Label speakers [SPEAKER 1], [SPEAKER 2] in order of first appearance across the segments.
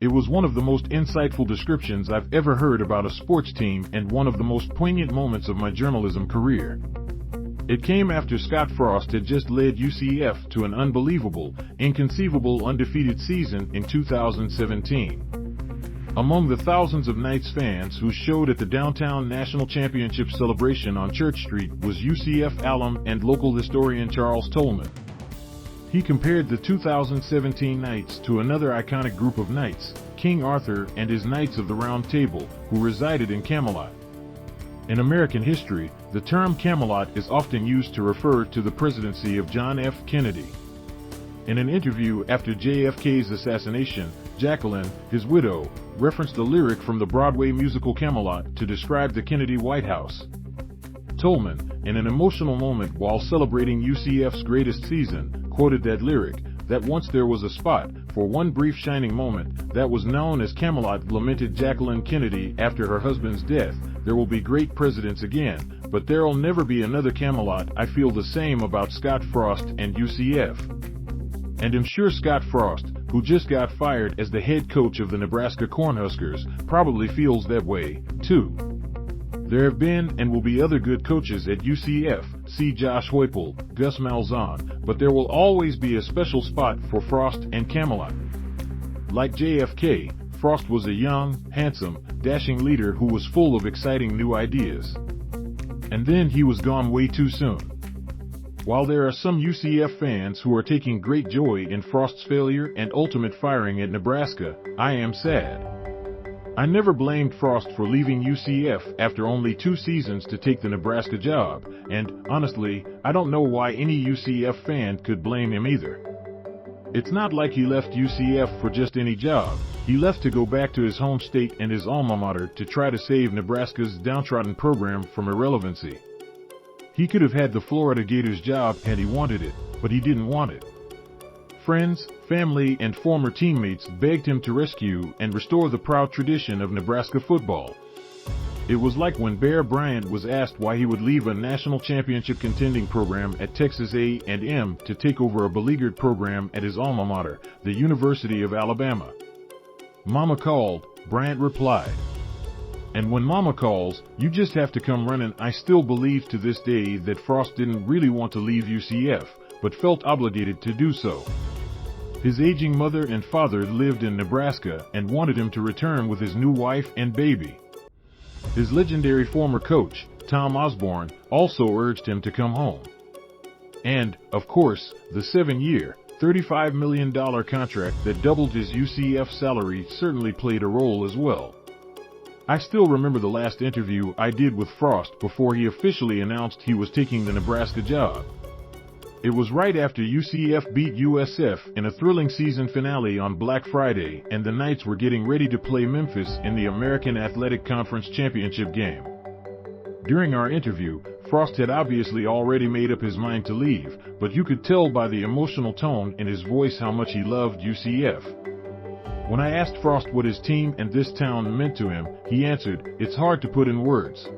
[SPEAKER 1] It was one of the most insightful descriptions I've ever heard about a sports team and one of the most poignant moments of my journalism career. It came after Scott Frost had just led UCF to an unbelievable, inconceivable undefeated season in 2017. Among the thousands of Knights fans who showed at the downtown national championship celebration on Church Street was UCF alum and local historian Charles Tolman. He compared the 2017 Knights to another iconic group of knights, King Arthur and his Knights of the Round Table, who resided in Camelot. In American history, the term Camelot is often used to refer to the presidency of John F. Kennedy. In an interview after JFK's assassination, Jacqueline, his widow, referenced a lyric from the Broadway musical Camelot to describe the Kennedy White House. Tolman, in an emotional moment while celebrating UCF's greatest season, quoted that lyric, that once there was a spot, for one brief shining moment, that was known as Camelot. Lamented Jacqueline Kennedy after her husband's death, there will be great presidents again, but there'll never be another Camelot. I feel the same about Scott Frost and UCF. And I'm sure Scott Frost, who just got fired as the head coach of the Nebraska Cornhuskers, probably feels that way, too. There have been and will be other good coaches at UCF, see Josh Heupel, Gus Malzahn, but there will always be a special spot for Frost and Camelot. Like JFK, Frost was a young, handsome, dashing leader who was full of exciting new ideas. And then he was gone way too soon. While there are some UCF fans who are taking great joy in Frost's failure and ultimate firing at Nebraska, I am sad. I never blamed Frost for leaving UCF after only 2 seasons to take the Nebraska job, and, honestly, I don't know why any UCF fan could blame him either. It's not like he left UCF for just any job. He left to go back to his home state and his alma mater to try to save Nebraska's downtrodden program from irrelevancy. He could have had the Florida Gators job had he wanted it, but he didn't want it. Friends, family, and former teammates begged him to rescue and restore the proud tradition of Nebraska football. It was like when Bear Bryant was asked why he would leave a national championship-contending program at Texas A&M to take over a beleaguered program at his alma mater, the University of Alabama. "Mama called," Bryant replied. And when Mama calls, you just have to come running. I still believe to this day that Frost didn't really want to leave UCF, but felt obligated to do so. His aging mother and father lived in Nebraska and wanted him to return with his new wife and baby. His legendary former coach, Tom Osborne, also urged him to come home. And, of course, the 7-year, $35 million contract that doubled his UCF salary certainly played a role as well. I still remember the last interview I did with Frost before he officially announced he was taking the Nebraska job. It was right after UCF beat USF in a thrilling season finale on Black Friday, and the Knights were getting ready to play Memphis in the American Athletic Conference championship game. During our interview, Frost had obviously already made up his mind to leave, but you could tell by the emotional tone in his voice how much he loved UCF. When I asked Frost what his team and this town meant to him, he answered, "It's hard to put in words.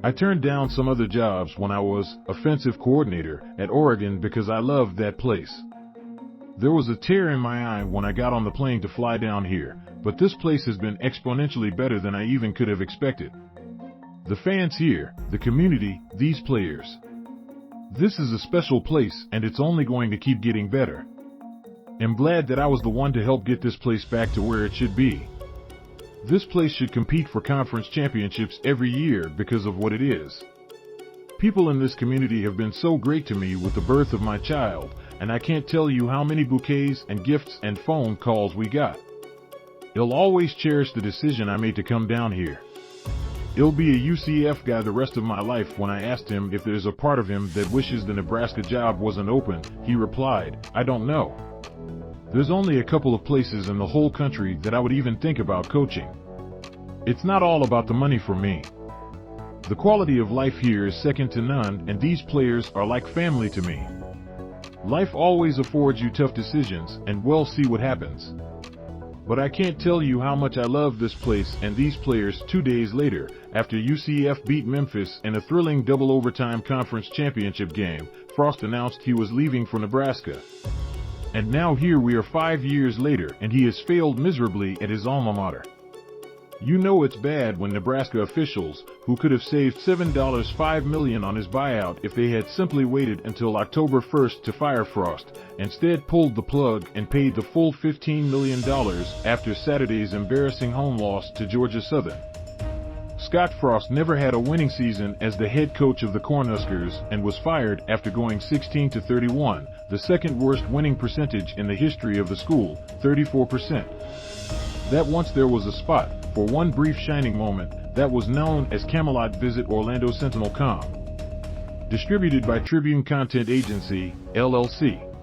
[SPEAKER 1] I turned down some other jobs when I was offensive coordinator at Oregon because I loved that place. There was a tear in my eye when I got on the plane to fly down here, but this place has been exponentially better than I even could have expected. The fans here, the community, these players. This is a special place and it's only going to keep getting better. I'm glad that I was the one to help get this place back to where it should be. This place should compete for conference championships every year because of what it is. People in this community have been so great to me with the birth of my child, and I can't tell you how many bouquets and gifts and phone calls we got. He'll always cherish the decision I made to come down here. He'll be a UCF guy the rest of my life." When I asked him if there's a part of him that wishes the Nebraska job wasn't open, he replied, "I don't know. There's only a couple of places in the whole country that I would even think about coaching. It's not all about the money for me. The quality of life here is second to none, and these players are like family to me. Life always affords you tough decisions, and we'll see what happens. But I can't tell you how much I love this place and these players." 2 days later, after UCF beat Memphis in a thrilling double overtime conference championship game, Frost announced he was leaving for Nebraska. And now here we are 5 years later, and he has failed miserably at his alma mater. You know it's bad when Nebraska officials, who could have saved $7.5 million on his buyout if they had simply waited until October 1st to fire Frost, instead pulled the plug and paid the full $15 million after Saturday's embarrassing home loss to Georgia Southern. Scott Frost never had a winning season as the head coach of the Cornhuskers and was fired after going 16-31, the second worst winning percentage in the history of the school, 34%. That once there was a spot, for one brief shining moment, that was known as Camelot. Visit Orlando Sentinel.com. Distributed by Tribune Content Agency, LLC.